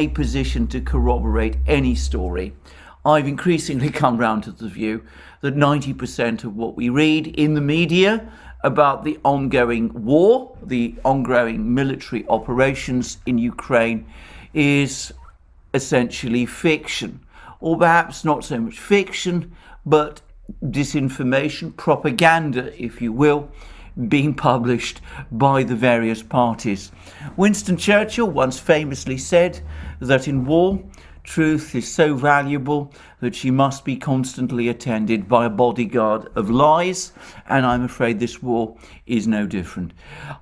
a position to corroborate any story. I've increasingly come round to the view that 90% of what we read in the media about the ongoing war, the ongoing military operations in Ukraine, is essentially fiction, or perhaps not so much fiction, but disinformation, propaganda, if you will, being published by the various parties. Winston Churchill once famously said that in war, truth is so valuable that she must be constantly attended by a bodyguard of lies, and I'm afraid this war is no different.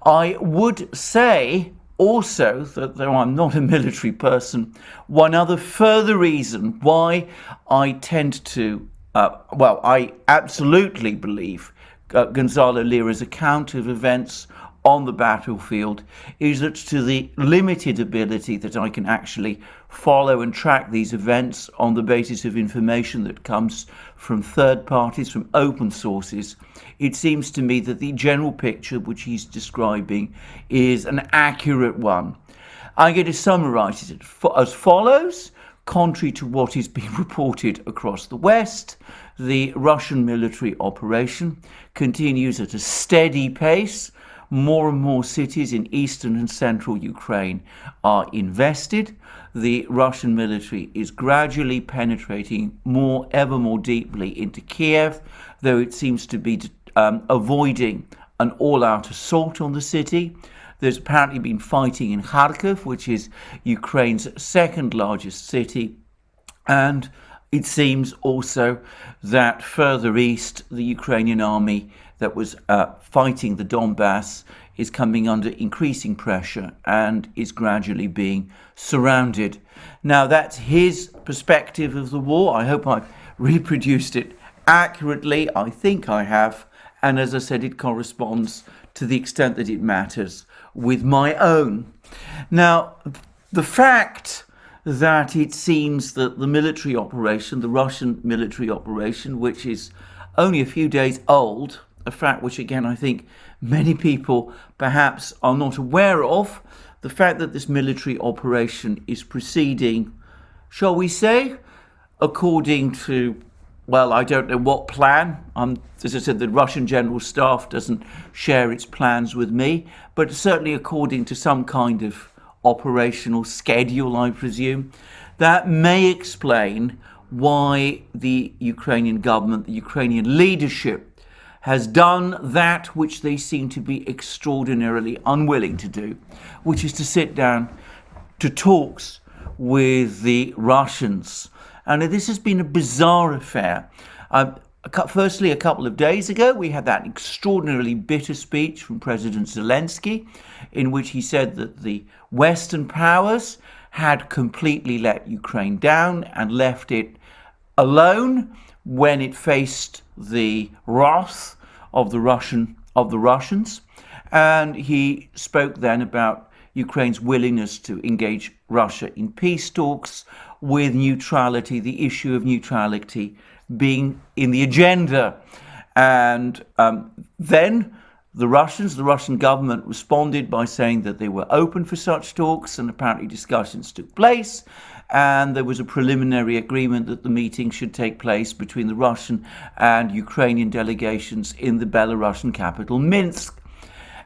I would say also that, though I'm not a military person, one other further reason why I tend to, I absolutely believe Gonzalo Lira's account of events on the battlefield is that, to the limited ability that I can actually follow and track these events on the basis of information that comes from third parties, from open sources, it seems to me that the general picture which he's describing is an accurate one. I'm going to summarize it as follows. Contrary to what is being reported across the West, the Russian military operation continues at a steady pace. More and more cities in eastern and central Ukraine are invested. The Russian military is gradually penetrating ever more deeply into Kiev, though it seems to be avoiding an all-out assault on the city. There's apparently been fighting in Kharkiv, which is Ukraine's second largest city, and it seems also that further east, the Ukrainian army that was fighting the Donbass is coming under increasing pressure and is gradually being surrounded. Now, that's his perspective of the war. I hope I've reproduced it accurately. I think I have. And as I said, it corresponds to the extent that it matters with my own. Now, the fact that it seems that the military operation, the Russian military operation, which is only a few days old, a fact which, again, I think many people perhaps are not aware of, the fact that this military operation is proceeding, shall we say, according to, well, I don't know what plan. As I said, the Russian General Staff doesn't share its plans with me, but certainly according to some kind of operational schedule, I presume. That may explain why the Ukrainian government, the Ukrainian leadership, has done that which they seem to be extraordinarily unwilling to do, which is to sit down to talks with the Russians. And this has been a bizarre affair. Firstly, a couple of days ago, we had that extraordinarily bitter speech from President Zelensky, in which he said that the Western powers had completely let Ukraine down and left it alone when it faced the wrath of the Russians. And he spoke then about Ukraine's willingness to engage Russia in peace talks, with neutrality, the issue of neutrality being in the agenda. And then the Russian government responded by saying that they were open for such talks, and apparently discussions took place. And there was a preliminary agreement that the meeting should take place between the Russian and Ukrainian delegations in the Belarusian capital, Minsk.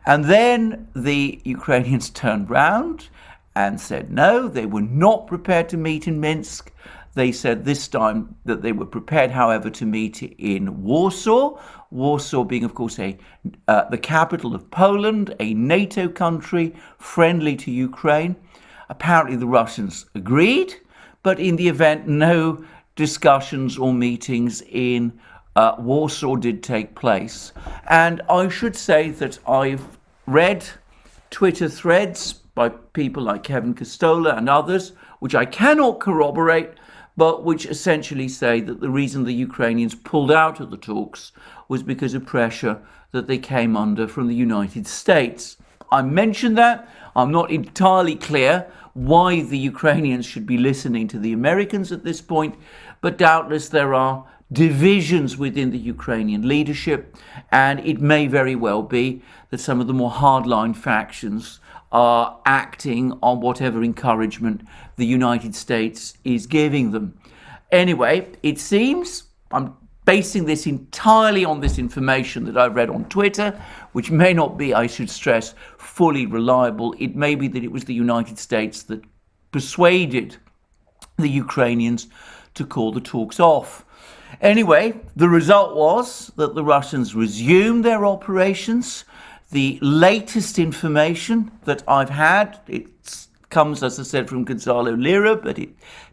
And then the Ukrainians turned round and said no, they were not prepared to meet in Minsk. They said this time that they were prepared, however, to meet in Warsaw. Warsaw being, of course, the capital of Poland, a NATO country friendly to Ukraine. Apparently the Russians agreed, but in the event, no discussions or meetings in Warsaw did take place. And I should say that I've read Twitter threads by people like Kevin Costola and others, which I cannot corroborate, but which essentially say that the reason the Ukrainians pulled out of the talks was because of pressure that they came under from the United States. I mentioned that. I'm not entirely clear why the Ukrainians should be listening to the Americans at this point, but doubtless there are divisions within the Ukrainian leadership, and it may very well be that some of the more hardline factions are acting on whatever encouragement the United States is giving them. Anyway, it seems, I'm basing this entirely on this information that I've read on Twitter, which may not be, I should stress, fully reliable. It may be that it was the United States that persuaded the Ukrainians to call the talks off. Anyway, the result was that the Russians resumed their operations. The latest information that I've had, it comes, as I said, from Gonzalo Lira, but it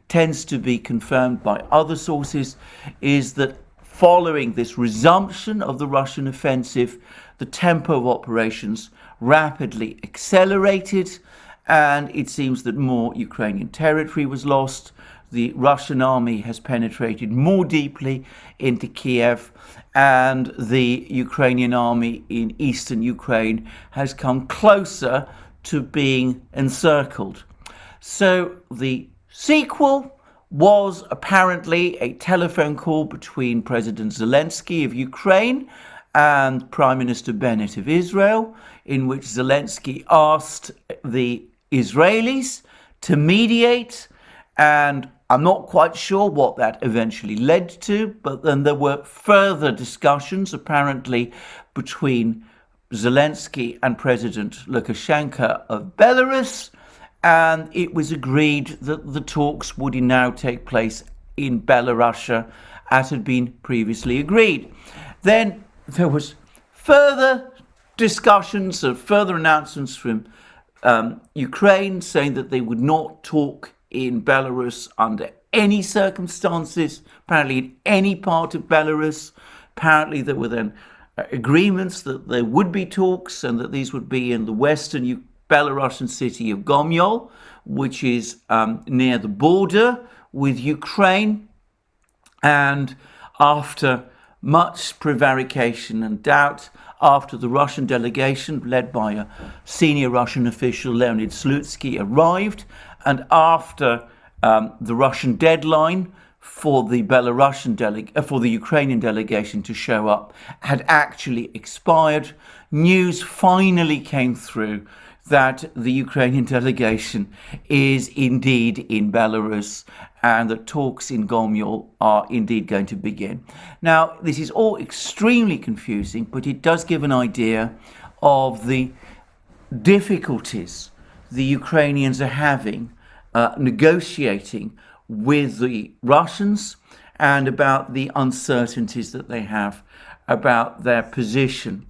tends to be confirmed by other sources, is that following this resumption of the Russian offensive, the tempo of operations rapidly accelerated, and it seems that more Ukrainian territory was lost. The Russian army has penetrated more deeply into Kiev, and the Ukrainian army in eastern Ukraine has come closer to being encircled. So the sequel was apparently a telephone call between President Zelensky of Ukraine and Prime Minister Bennett of Israel, in which Zelensky asked the Israelis to mediate, and I'm not quite sure what that eventually led to, but then there were further discussions apparently between Zelensky and President Lukashenko of Belarus, and it was agreed that the talks would now take place in Belarus as had been previously agreed. Then there was further discussions and further announcements from Ukraine saying that they would not talk in Belarus under any circumstances, apparently in any part of Belarus. Apparently there were then agreements that there would be talks and that these would be in the western Belarusian city of Gomel, which is near the border with Ukraine. And after much prevarication and doubt, after the Russian delegation led by a senior Russian official, Leonid Slutsky, arrived, and after the Russian deadline for the for the Ukrainian delegation to show up had actually expired, news finally came through that the Ukrainian delegation is indeed in Belarus and that talks in Gomel are indeed going to begin. Now, this is all extremely confusing, but it does give an idea of the difficulties the Ukrainians are having negotiating with the Russians and about the uncertainties that they have about their position.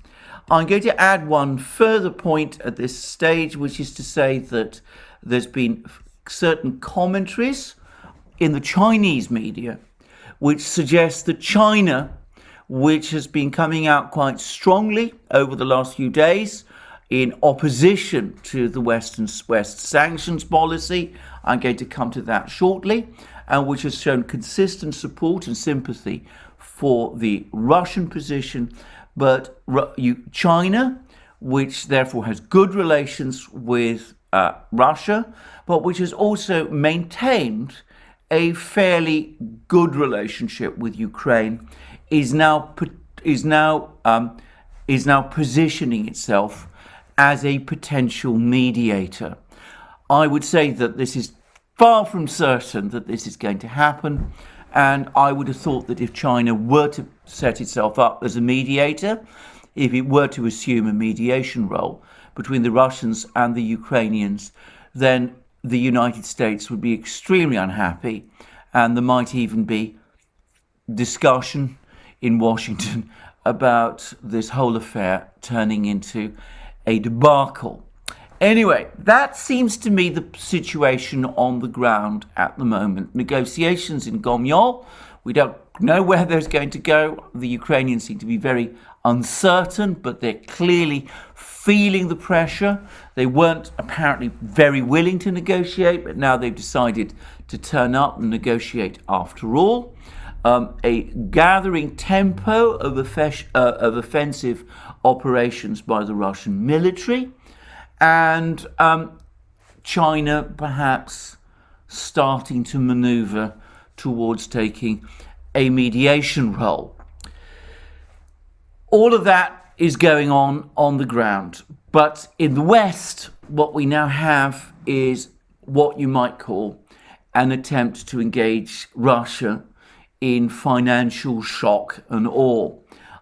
I'm going to add one further point at this stage, which is to say that there's been certain commentaries in the Chinese media which suggest that China, which has been coming out quite strongly over the last few days in opposition to the West sanctions policy, I'm going to come to that shortly, and which has shown consistent support and sympathy for the Russian position, but China, which therefore has good relations with Russia, but which has also maintained a fairly good relationship with Ukraine, is now positioning itself as a potential mediator. I would say that this is far from certain that this is going to happen, and I would have thought that if China were to set itself up as a mediator, if it were to assume a mediation role between the Russians and the Ukrainians, then the United States would be extremely unhappy, and there might even be discussion in Washington about this whole affair turning into a debacle. Anyway, that seems to me the situation on the ground at the moment. Negotiations in Gomel, we don't know where they're going to go. The Ukrainians seem to be very uncertain, but they're clearly feeling the pressure. They weren't apparently very willing to negotiate, but now they've decided to turn up and negotiate after all. A gathering tempo of offensive operations by the Russian military, and China perhaps starting to maneuver towards taking a mediation role. All of that is going on the ground, But in the West, what we now have is what you might call an attempt to engage Russia in financial shock and awe.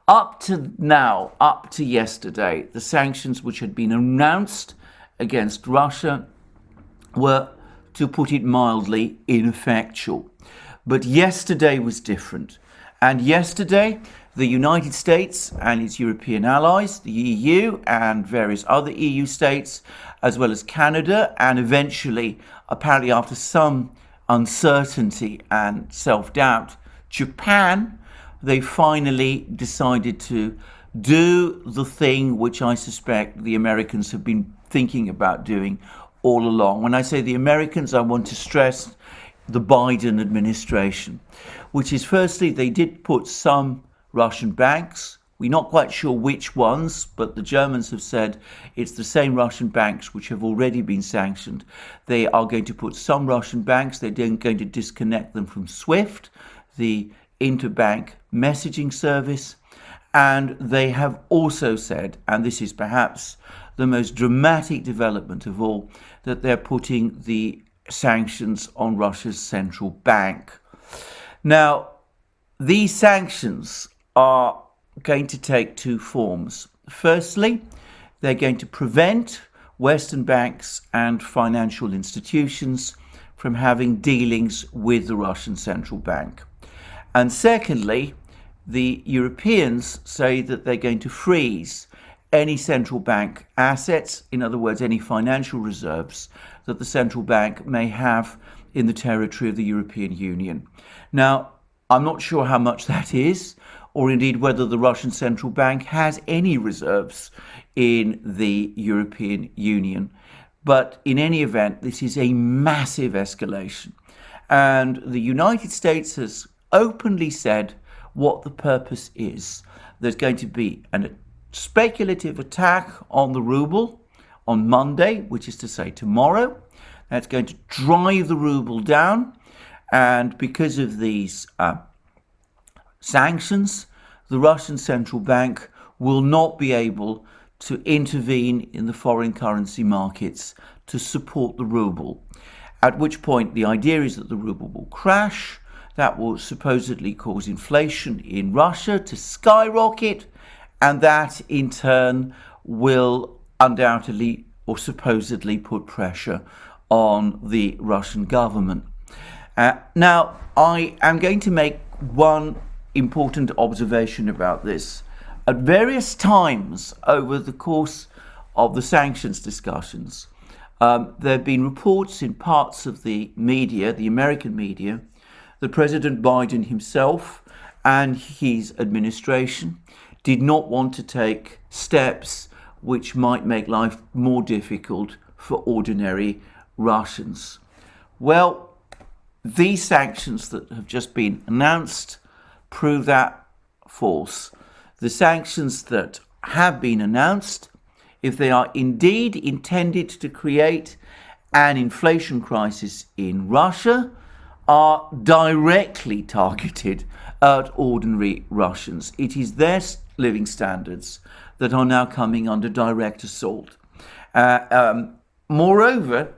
Up to now, up to yesterday, the sanctions which had been announced against Russia were, to put it mildly, ineffectual. But yesterday was different. And yesterday, the United States and its European allies, the EU and various other EU states, as well as Canada, and eventually, apparently after some uncertainty and self-doubt, Japan, they finally decided to do the thing which I suspect the Americans have been thinking about doing all along. When I say the Americans, I want to stress the Biden administration, which is, firstly, they did put some Russian banks. We're not quite sure which ones, but the Germans have said it's the same Russian banks which have already been sanctioned. They are going to put some Russian banks, they're going to disconnect them from SWIFT, the interbank messaging service. And they have also said, and this is perhaps the most dramatic development of all, that they're putting the sanctions on Russia's central bank. Now, these sanctions are going to take two forms. Firstly, they're going to prevent Western banks and financial institutions from having dealings with the Russian central bank. And secondly, the Europeans say that they're going to freeze any central bank assets, in other words, any financial reserves that the central bank may have in the territory of the European Union. Now, I'm not sure how much that is, or indeed whether the Russian central bank has any reserves in the European Union. But in any event, this is a massive escalation. And the United States has openly said what the purpose is. There's going to be a speculative attack on the ruble on Monday, which is to say tomorrow. That's going to drive the ruble down. And because of these sanctions, the Russian central bank will not be able to intervene in the foreign currency markets to support the ruble. At which point the idea is that the ruble will crash. That will supposedly cause inflation in Russia to skyrocket, and that in turn will undoubtedly or supposedly put pressure on the Russian government. Now, I am going to make one important observation about this. At various times over the course of the sanctions discussions, there have been reports in parts of the media, the American media, that President Biden himself and his administration did not want to take steps which might make life more difficult for ordinary Russians. Well, these sanctions that have just been announced prove that false. The sanctions that have been announced, if they are indeed intended to create an inflation crisis in Russia, are directly targeted at ordinary Russians. It is their living standards that are now coming under direct assault. Moreover,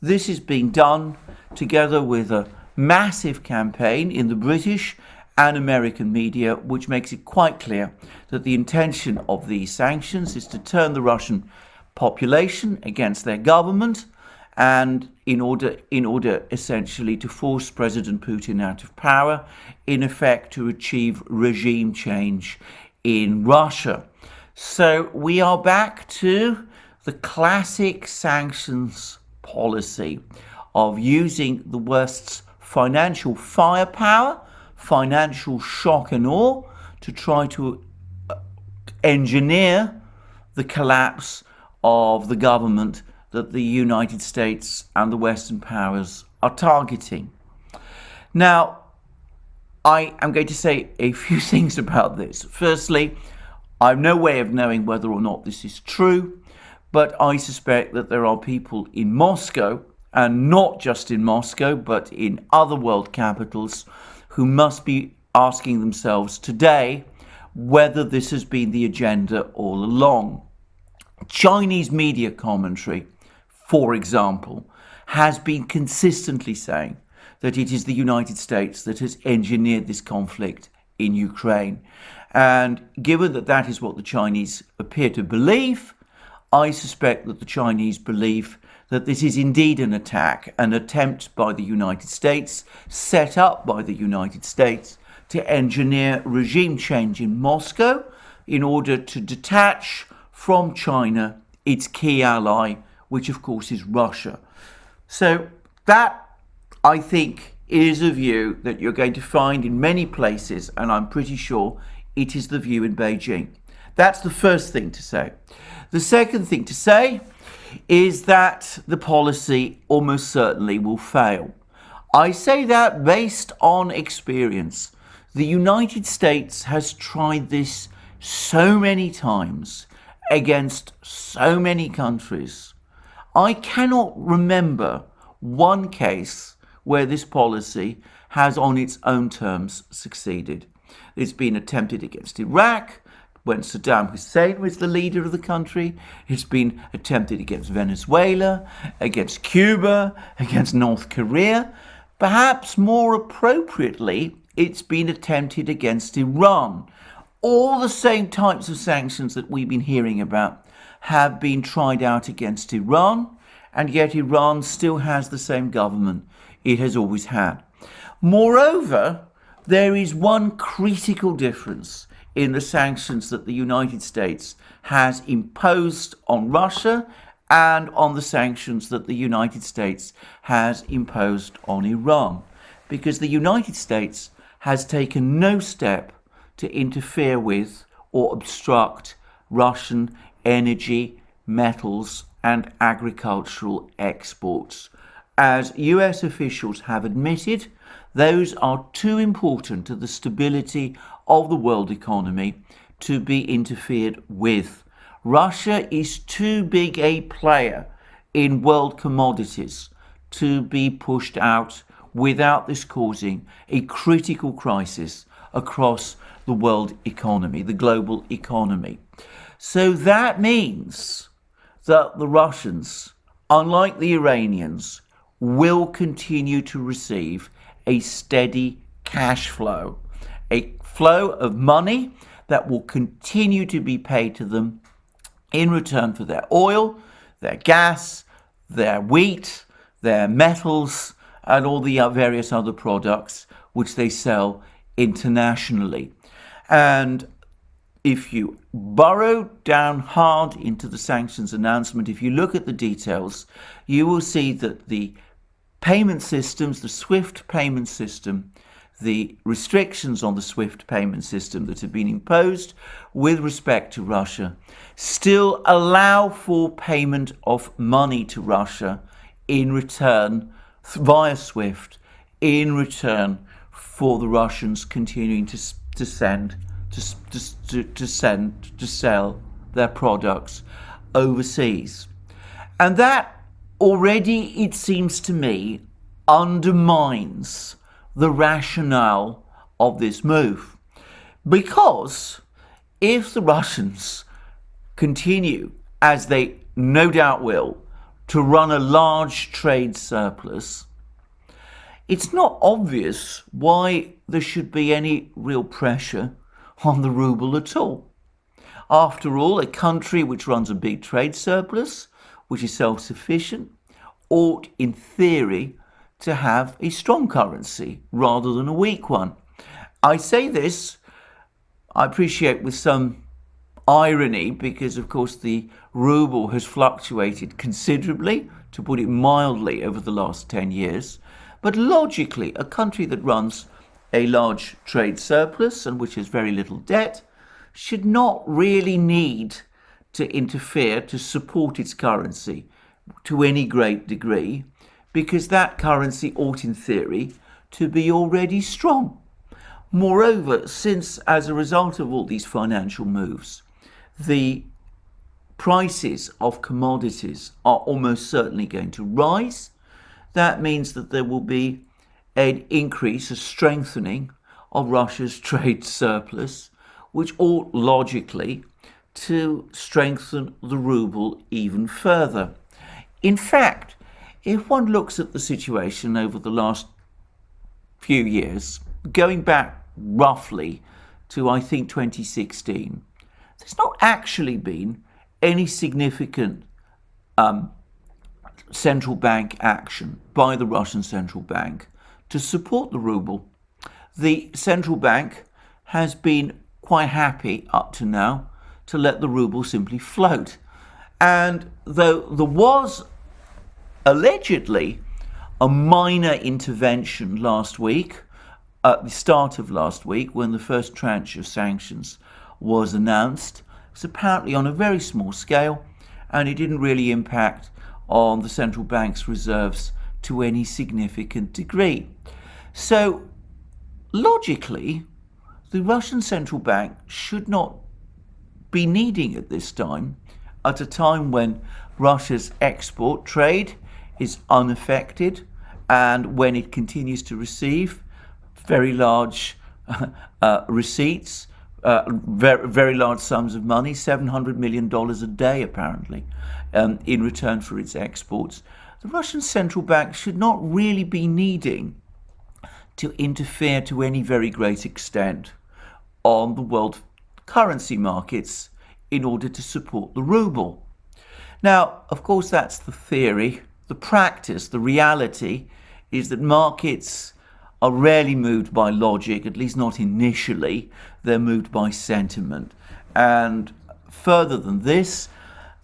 this is being done together with a massive campaign in the British and American media, which makes it quite clear that the intention of these sanctions is to turn the Russian population against their government, and in order essentially to force President Putin out of power, in effect to achieve regime change in Russia. So we are back to the classic sanctions policy of using the West's financial firepower, financial shock and awe, to try to engineer the collapse of the government that the United States and the Western powers are targeting. Now, I am going to say a few things about this. Firstly, I have no way of knowing whether or not this is true, but I suspect that there are people in Moscow, and not just in Moscow, but in other world capitals, who must be asking themselves today whether this has been the agenda all along. Chinese media commentary, for example, has been consistently saying that it is the United States that has engineered this conflict in Ukraine. And given that that is what the Chinese appear to believe, I suspect that the Chinese believe that this is indeed an attack, an attempt by the United States, set up by the United States, to engineer regime change in Moscow in order to detach from China its key ally, which of course is Russia. So that, I think, is a view that you're going to find in many places, and I'm pretty sure it is the view in Beijing. That's the first thing to say. The second thing to say is that the policy almost certainly will fail. I say that based on experience. The United States has tried this so many times against so many countries. I cannot remember one case where this policy has on its own terms succeeded. It's been attempted against Iraq when Saddam Hussein was the leader of the country. It's been attempted against Venezuela, against Cuba, against North Korea. Perhaps more appropriately, it's been attempted against Iran. All the same types of sanctions that we've been hearing about have been tried out against Iran, and yet Iran still has the same government it has always had. Moreover, there is one critical difference in the sanctions that the United States has imposed on Russia and on the sanctions that the United States has imposed on Iran, because the United States has taken no step to interfere with or obstruct Russian energy, metals, and agricultural exports. As US officials have admitted, those are too important to the stability of the world economy to be interfered with. Russia is too big a player in world commodities to be pushed out without this causing a critical crisis across the world economy, the global economy. So that means that the Russians, unlike the Iranians, will continue to receive a steady cash flow, a flow of money that will continue to be paid to them in return for their oil, their gas, their wheat, their metals, and all the various other products which they sell internationally. And if you burrow down hard into the sanctions announcement, if you look at the details, you will see that the payment systems, the SWIFT payment system, the restrictions on the SWIFT payment system that have been imposed with respect to Russia still allow for payment of money to Russia in return via SWIFT, in return for the Russians continuing to sell their products overseas. And that already, it seems to me, undermines the rationale of this move. Because if the Russians continue, as they no doubt will, to run a large trade surplus, it's not obvious why there should be any real pressure on the ruble at all. After all, a country which runs a big trade surplus, which is self-sufficient, ought, in theory, to have a strong currency rather than a weak one. I say this, I appreciate, with some irony, because of course the ruble has fluctuated considerably, to put it mildly, over the last 10 years. But logically, a country that runs a large trade surplus and which has very little debt should not really need to interfere to support its currency to any great degree, because that currency ought, in theory, to be already strong. Moreover, since as a result of all these financial moves, the prices of commodities are almost certainly going to rise, that means that there will be an increase, a strengthening of Russia's trade surplus, which ought logically to strengthen the ruble even further. In fact, if one looks at the situation over the last few years, going back roughly to, I think, 2016, there's not actually been any significant central bank action by the Russian central bank to support the ruble. The central bank has been quite happy up to now to let the ruble simply float. And though there was allegedly a minor intervention last week, at the start of last week, when the first tranche of sanctions was announced, it was apparently on a very small scale, and it didn't really impact on the central bank's reserves to any significant degree. So, logically, the Russian central bank should not be needing at this time, at a time when Russia's export trade is unaffected and when it continues to receive very large receipts, very large sums of money, $700 million a day apparently, in return for its exports. The Russian central bank should not really be needing to interfere to any very great extent on the world currency markets in order to support the ruble. Now, of course, that's the theory. The practice, the reality, is that markets are rarely moved by logic, at least not initially. They're moved by sentiment. And further than this,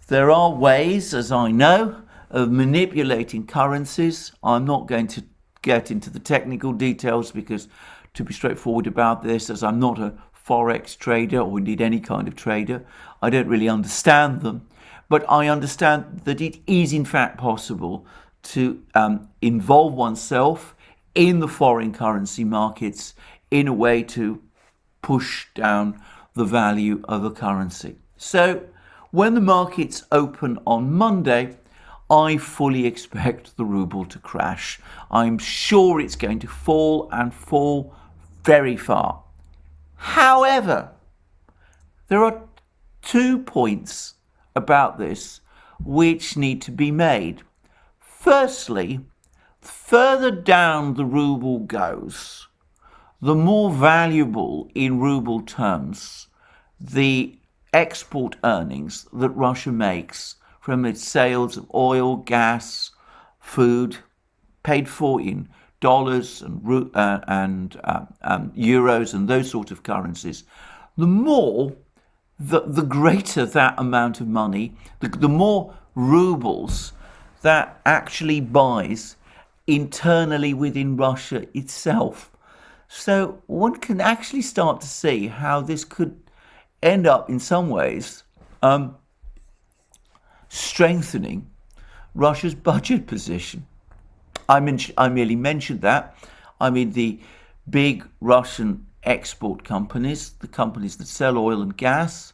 there are ways, as I know, of manipulating currencies. I'm not going to get into the technical details because, to be straightforward about this, as I'm not a forex trader or indeed any kind of trader, I don't really understand them. But I understand that it is in fact possible to involve oneself in the foreign currency markets in a way to push down the value of a currency. So when the markets open on Monday, I fully expect the ruble to crash. I'm sure it's going to fall and fall very far. However, there are 2 points about this which need to be made. Firstly, further down the ruble goes, the more valuable in ruble terms the export earnings that Russia makes from its sales of oil, gas, food, paid for in dollars and euros and those sort of currencies, the greater that amount of money, the more rubles that actually buys internally within Russia itself. So one can actually start to see how this could end up in some ways strengthening Russia's budget position. I merely mentioned that. I mean, the big Russian export companies, the companies that sell oil and gas,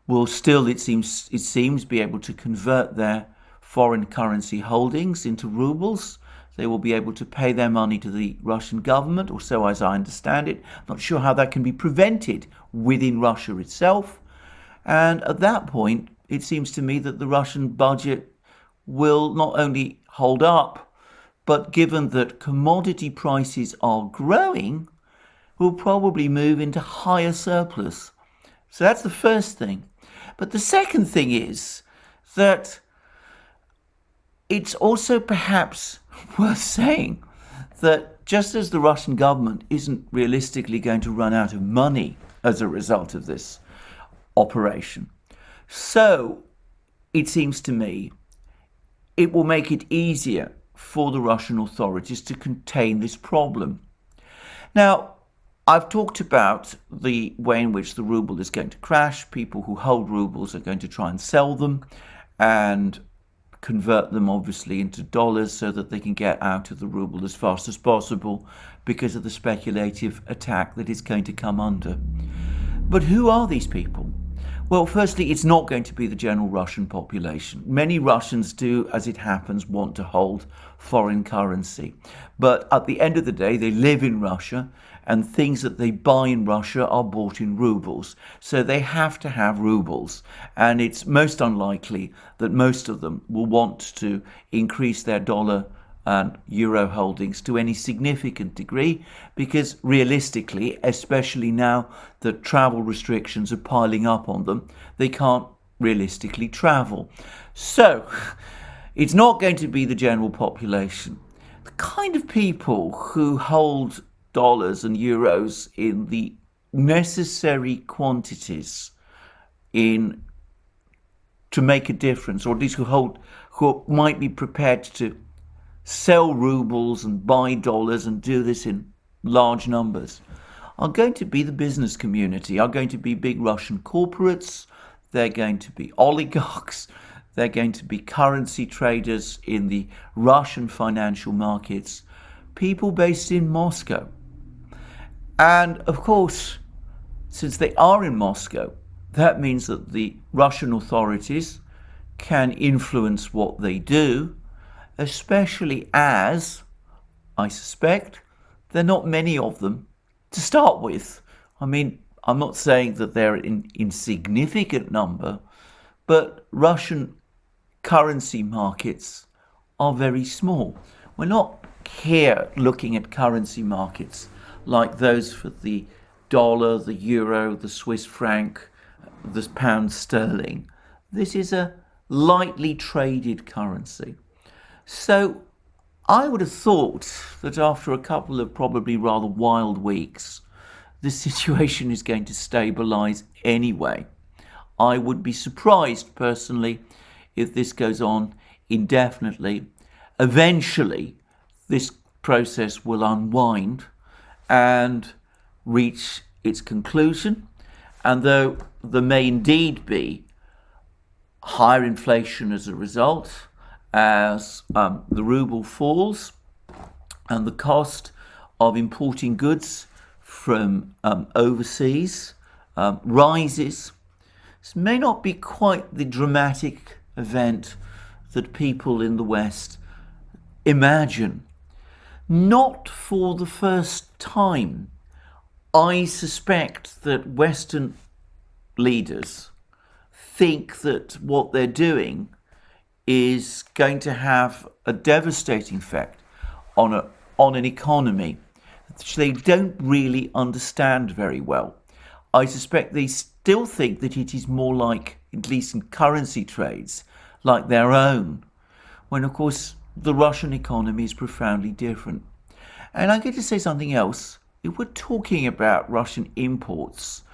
will still, it seems, be able to convert their foreign currency holdings into rubles. They will be able to pay their money to the Russian government, or so as I understand it. I'm not sure how that can be prevented within Russia itself. And at that point, it seems to me that the Russian budget will not only hold up, but given that commodity prices are growing, will probably move into higher surplus. So that's the first thing. But the second thing is that it's also perhaps worth saying that just as the Russian government isn't realistically going to run out of money as a result of this operation, so it seems to me it will make it easier for the Russian authorities to contain this problem. Now, I've talked about the way in which the ruble is going to crash. People who hold rubles are going to try and sell them and convert them obviously into dollars so that they can get out of the ruble as fast as possible because of the speculative attack that it's going to come under. But who are these people? Well, firstly, it's not going to be the general Russian population. Many Russians do, as it happens, want to hold foreign currency. But at the end of the day, they live in Russia, and things that they buy in Russia are bought in rubles. So they have to have rubles. And it's most unlikely that most of them will want to increase their dollar and euro holdings to any significant degree, because realistically, especially now that travel restrictions are piling up on them, they can't realistically travel. So it's not going to be the general population. The kind of people who hold dollars and euros in the necessary quantities to make a difference, or at least who might be prepared to sell rubles and buy dollars and do this in large numbers, are going to be the business community, are going to be big Russian corporates, they're going to be oligarchs, they're going to be currency traders in the Russian financial markets, people based in Moscow. And of course, since they are in Moscow, that means that the Russian authorities can influence what they do, especially as, I suspect, there are not many of them to start with. I mean, I'm not saying that they're in insignificant number, but Russian currency markets are very small. We're not here looking at currency markets like those for the dollar, the euro, the Swiss franc, the pound sterling. This is a lightly traded currency. So I would have thought that after a couple of probably rather wild weeks, the situation is going to stabilise anyway. I would be surprised personally if this goes on indefinitely. Eventually, this process will unwind and reach its conclusion. And though there may indeed be higher inflation as a result, as the ruble falls and the cost of importing goods from overseas rises, this may not be quite the dramatic event that people in the West imagine. Not for the first time, I suspect that Western leaders think that what they're doing is going to have a devastating effect on an economy which they don't really understand very well. I suspect they still think that it is more like, at least in currency trades, like their own, when of course the Russian economy is profoundly different. And I'm going to say something else. If we're talking about Russian imports,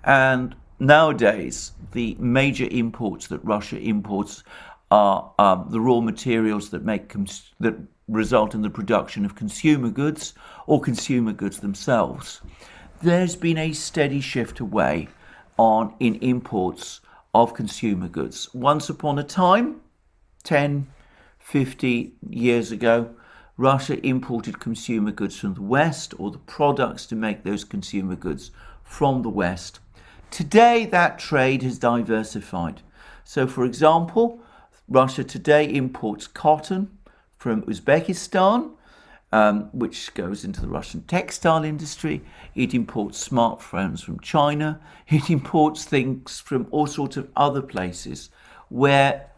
and nowadays the major imports that Russia imports are the raw materials that that result in the production of consumer goods or consumer goods themselves, there's been a steady shift away in imports of consumer goods. Once upon a time, 10, 50 years ago, Russia imported consumer goods from the West, or the products to make those consumer goods from the West. Today, that trade has diversified. So, for example, Russia today imports cotton from Uzbekistan, which goes into the Russian textile industry. It imports smartphones from China. It imports things from all sorts of other places where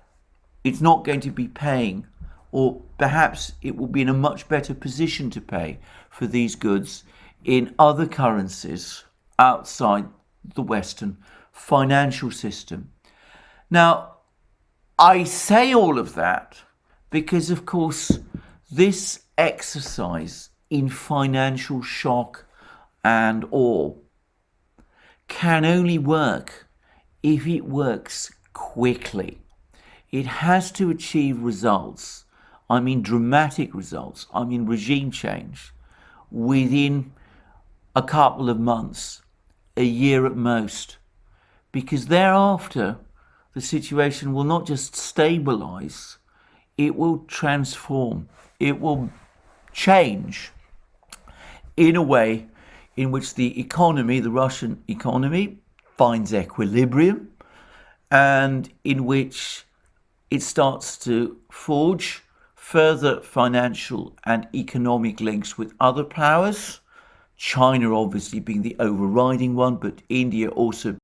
it's not going to be paying, or perhaps it will be in a much better position to pay for these goods in other currencies outside the Western financial system. Now, I say all of that because, of course, this exercise in financial shock and awe can only work if it works quickly. It has to achieve results. I mean dramatic results. I mean regime change within a couple of months, a year at most, because thereafter the situation will not just stabilize, it will transform, it will change in a way in which the economy, the Russian economy, finds equilibrium, and in which it starts to forge further financial and economic links with other powers, China obviously being the overriding one, but India also